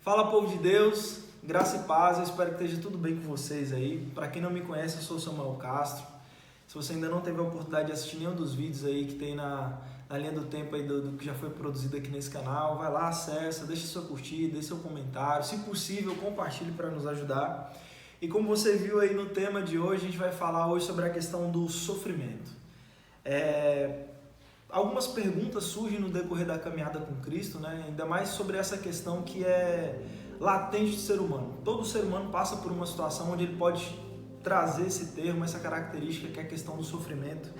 Fala, povo de Deus, graça e paz, eu espero que esteja tudo bem com vocês aí. Para quem não me conhece, eu sou Samuel Castro. Se você ainda não teve a oportunidade de assistir nenhum dos vídeos aí que tem na linha do tempo aí do que já foi produzido aqui nesse canal, vai lá, acessa, deixa sua curtida, deixa seu comentário, se possível, compartilhe para nos ajudar. E como você viu aí no tema de hoje, a gente vai falar hoje sobre a questão do sofrimento. Algumas perguntas surgem no decorrer da caminhada com Cristo, né? Ainda mais sobre essa questão que é latente do ser humano. Todo ser humano passa por uma situação onde ele pode trazer esse termo, essa característica que é a questão do sofrimento.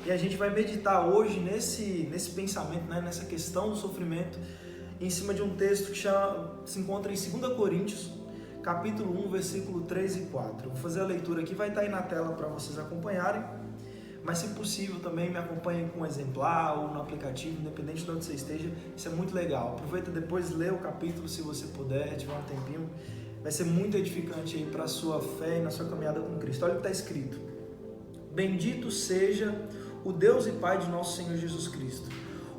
E a gente vai meditar hoje nesse pensamento, né? Nessa questão do sofrimento, em cima de um texto que se encontra em 2 Coríntios, capítulo 1, versículo 3 e 4. Eu vou fazer a leitura aqui, vai estar aí na tela para vocês acompanharem. Mas se possível também me acompanhem com um exemplar ou no aplicativo, independente de onde você esteja, isso é muito legal. Aproveita depois, lê o capítulo se você puder, tiver um tempinho, vai ser muito edificante aí para a sua fé e na sua caminhada com Cristo. Olha o que está escrito: Bendito seja o Deus e Pai de nosso Senhor Jesus Cristo,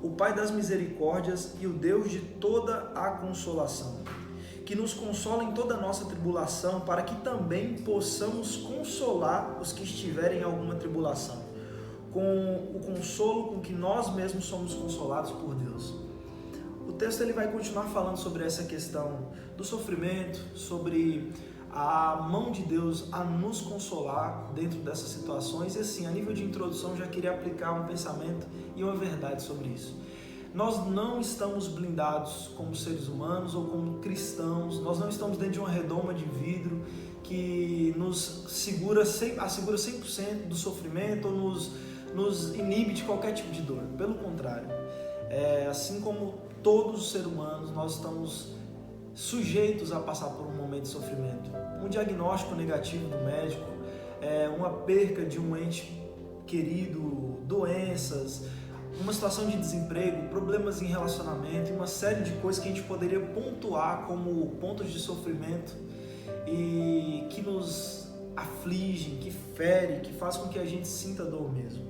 o Pai das misericórdias e o Deus de toda a consolação, que nos consola em toda a nossa tribulação, para que também possamos consolar os que estiverem em alguma tribulação, com o consolo com que nós mesmos somos consolados por Deus. O texto ele vai continuar falando sobre essa questão do sofrimento, sobre a mão de Deus a nos consolar dentro dessas situações. E assim, a nível de introdução, já queria aplicar um pensamento e uma verdade sobre isso. Nós não estamos blindados como seres humanos ou como cristãos, nós não estamos dentro de uma redoma de vidro que nos assegura 100% do sofrimento ou nos inibe de qualquer tipo de dor. Pelo contrário, assim como todos os seres humanos, nós estamos sujeitos a passar por um momento de sofrimento. Um diagnóstico negativo do médico, uma perca de um ente querido, doenças, uma situação de desemprego, problemas em relacionamento e uma série de coisas que a gente poderia pontuar como pontos de sofrimento e que nos afligem, que ferem, que faz com que a gente sinta dor mesmo.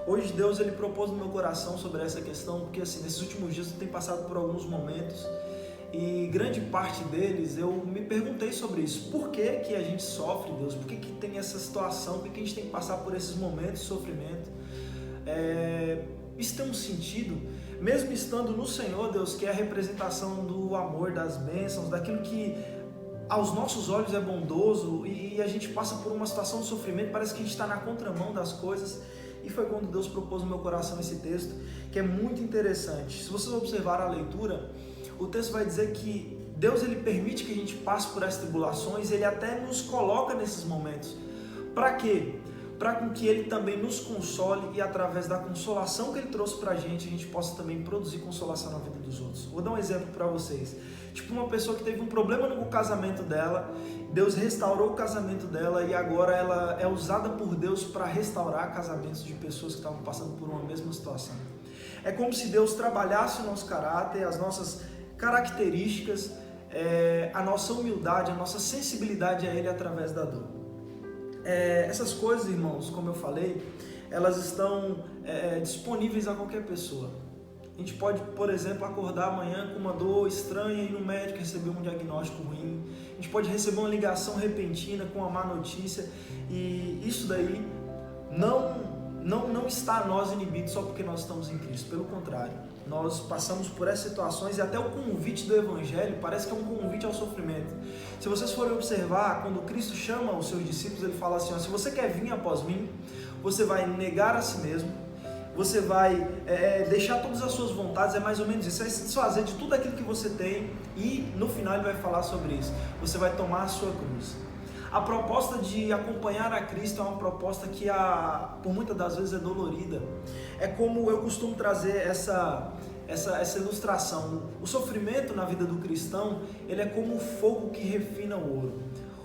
Hoje Deus ele propôs no meu coração sobre essa questão, porque assim, nesses últimos dias eu tenho passado por alguns momentos e grande parte deles eu me perguntei sobre isso. Por que que a gente sofre, Deus? Por que que tem essa situação? Por que que a gente tem que passar por esses momentos de sofrimento? Isso tem um sentido, mesmo estando no Senhor, Deus, que é a representação do amor, das bênçãos, daquilo que aos nossos olhos é bondoso, e a gente passa por uma situação de sofrimento, parece que a gente está na contramão das coisas. E foi quando Deus propôs no meu coração esse texto, que é muito interessante. Se vocês observarem a leitura, o texto vai dizer que Deus ele permite que a gente passe por essas tribulações, ele até nos coloca nesses momentos. Para quê? Para que Ele também nos console e através da consolação que Ele trouxe para a gente possa também produzir consolação na vida dos outros. Vou dar um exemplo para vocês. Tipo uma pessoa que teve um problema no casamento dela, Deus restaurou o casamento dela e agora ela é usada por Deus para restaurar casamentos de pessoas que estavam passando por uma mesma situação. É como se Deus trabalhasse o nosso caráter, as nossas características, a nossa humildade, a nossa sensibilidade a Ele através da dor. Essas coisas, irmãos, como eu falei, elas estão disponíveis a qualquer pessoa. A gente pode, por exemplo, acordar amanhã com uma dor estranha e ir no médico receber um diagnóstico ruim. A gente pode receber uma ligação repentina com uma má notícia, e isso daí não está a nós inibido só porque nós estamos em Cristo. Pelo contrário, nós passamos por essas situações e até o convite do Evangelho parece que é um convite ao sofrimento. Se vocês forem observar, quando Cristo chama os seus discípulos, ele fala assim: se você quer vir após mim, você vai negar a si mesmo, você vai deixar todas as suas vontades, é mais ou menos isso, você vai se desfazer de tudo aquilo que você tem, e no final ele vai falar sobre isso, você vai tomar a sua cruz. A proposta de acompanhar a Cristo é uma proposta que por muitas das vezes é dolorida. É como eu costumo trazer essa ilustração. O sofrimento na vida do cristão, ele é como o fogo que refina o ouro.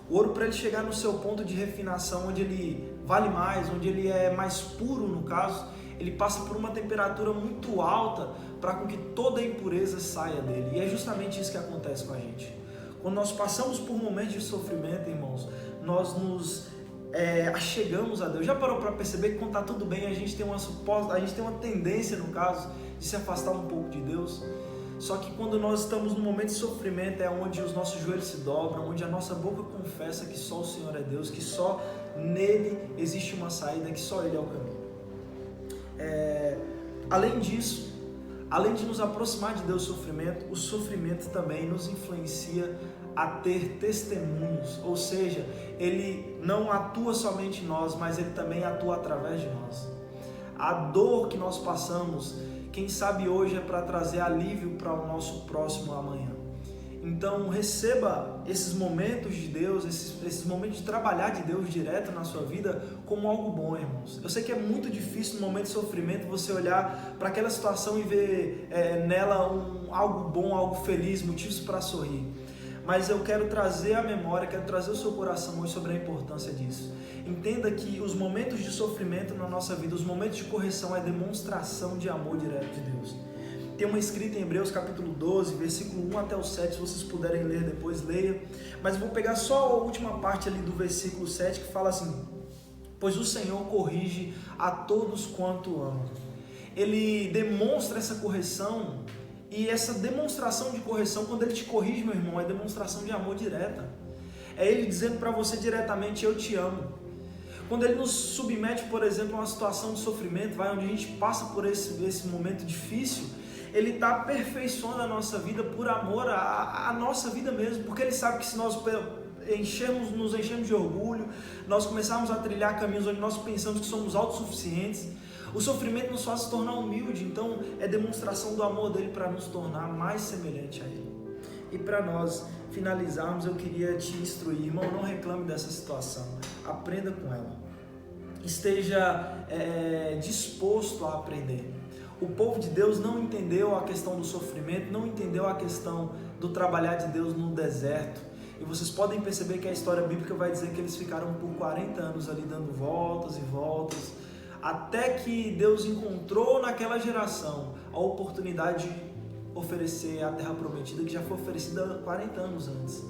O ouro, para ele chegar no seu ponto de refinação, onde ele vale mais, onde ele é mais puro no caso, ele passa por uma temperatura muito alta para que toda a impureza saia dele. E é justamente isso que acontece com a gente. Quando nós passamos por momentos de sofrimento, irmãos, nós nos achegamos a Deus. Já parou para perceber que quando está tudo bem, a gente tem uma tendência, no caso, de se afastar um pouco de Deus? Só que quando nós estamos no momento de sofrimento é onde os nossos joelhos se dobram, onde a nossa boca confessa que só o Senhor é Deus, que só nele existe uma saída, que só Ele é o caminho. Além disso, além de nos aproximar de Deus o sofrimento também nos influencia a ter testemunhos, ou seja, Ele não atua somente em nós, mas Ele também atua através de nós. A dor que nós passamos, quem sabe hoje é para trazer alívio para o nosso próximo amanhã. Então receba esses momentos de Deus, esses momentos de trabalhar de Deus direto na sua vida como algo bom, irmãos. Eu sei que é muito difícil no momento de sofrimento você olhar para aquela situação e ver nela algo bom, algo feliz, motivos para sorrir. Mas eu quero trazer à memória, quero trazer o seu coração hoje sobre a importância disso. Entenda que os momentos de sofrimento na nossa vida, os momentos de correção é demonstração de amor direto de Deus. Tem uma escrita em Hebreus capítulo 12, versículo 1 até o 7, se vocês puderem ler depois, leia. Mas eu vou pegar só a última parte ali do versículo 7 que fala assim: pois o Senhor corrige a todos quanto amam. Ele demonstra essa correção. E essa demonstração de correção, quando Ele te corrige, meu irmão, é demonstração de amor direta. É Ele dizendo para você diretamente: eu te amo. Quando Ele nos submete, por exemplo, a uma situação de sofrimento, onde a gente passa por esse momento difícil, Ele está aperfeiçoando a nossa vida por amor à nossa vida mesmo, porque Ele sabe que se nós nos enchemos de orgulho, nós começarmos a trilhar caminhos onde nós pensamos que somos autossuficientes, o sofrimento nos faz se tornar humilde. Então é demonstração do amor dele para nos tornar mais semelhante a Ele. E para nós finalizarmos, eu queria te instruir, irmão, não reclame dessa situação, aprenda com ela, esteja disposto a aprender. O povo de Deus não entendeu a questão do sofrimento, não entendeu a questão do trabalhar de Deus no deserto. E vocês podem perceber que a história bíblica vai dizer que eles ficaram por 40 anos ali dando voltas e voltas, até que Deus encontrou naquela geração a oportunidade de oferecer a terra prometida, que já foi oferecida 40 anos antes.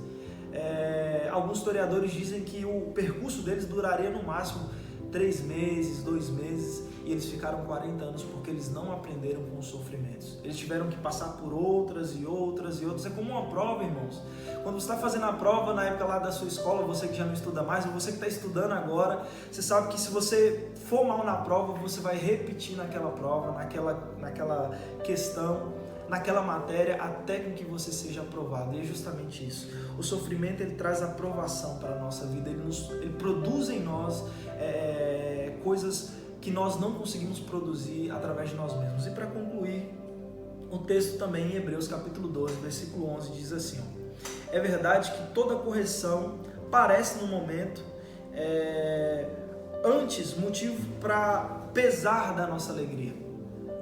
Alguns historiadores dizem que o percurso deles duraria no máximo 3 meses, 2 meses, e eles ficaram 40 anos porque eles não aprenderam com os sofrimentos. Eles tiveram que passar por outras e outras e outras. É como uma prova, irmãos. Quando você está fazendo a prova na época lá da sua escola, você que já não estuda mais, ou você que está estudando agora, você sabe que se você for mal na prova, você vai repetir naquela prova, naquela questão, naquela matéria, até que você seja aprovado. E é justamente isso. O sofrimento, ele traz aprovação para a nossa vida. Ele produz em nós coisas que nós não conseguimos produzir através de nós mesmos. E para concluir, o texto também em Hebreus capítulo 12, versículo 11, diz assim: é verdade que toda correção parece no momento antes motivo para pesar da nossa alegria.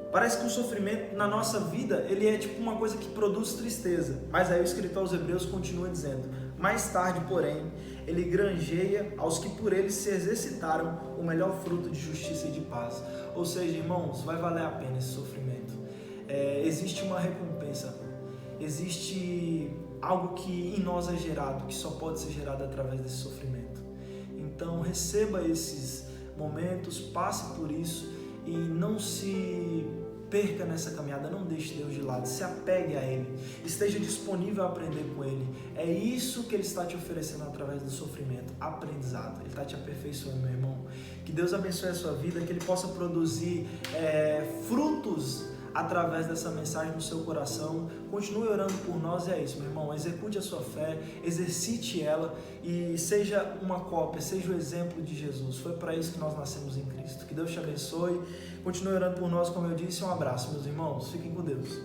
Parece que o sofrimento na nossa vida, ele é tipo uma coisa que produz tristeza. Mas aí o escritor aos Hebreus continua dizendo: mais tarde, porém, ele granjeia aos que por ele se exercitaram o melhor fruto de justiça e de paz. Ou seja, irmãos, vai valer a pena esse sofrimento. Existe uma recompensa, existe algo que em nós é gerado, que só pode ser gerado através desse sofrimento. Então receba esses momentos, passe por isso e não se perca nessa caminhada, não deixe Deus de lado, se apegue a Ele, esteja disponível a aprender com Ele. É isso que Ele está te oferecendo através do sofrimento, aprendizado. Ele está te aperfeiçoando, meu irmão. Que Deus abençoe a sua vida, que Ele possa produzir frutos através dessa mensagem no seu coração. Continue orando por nós, e é isso, meu irmão. Execute a sua fé, exercite ela e seja uma cópia, seja o exemplo de Jesus. Foi para isso que nós nascemos em Cristo. Que Deus te abençoe. Continue orando por nós, como eu disse. Um abraço, meus irmãos. Fiquem com Deus.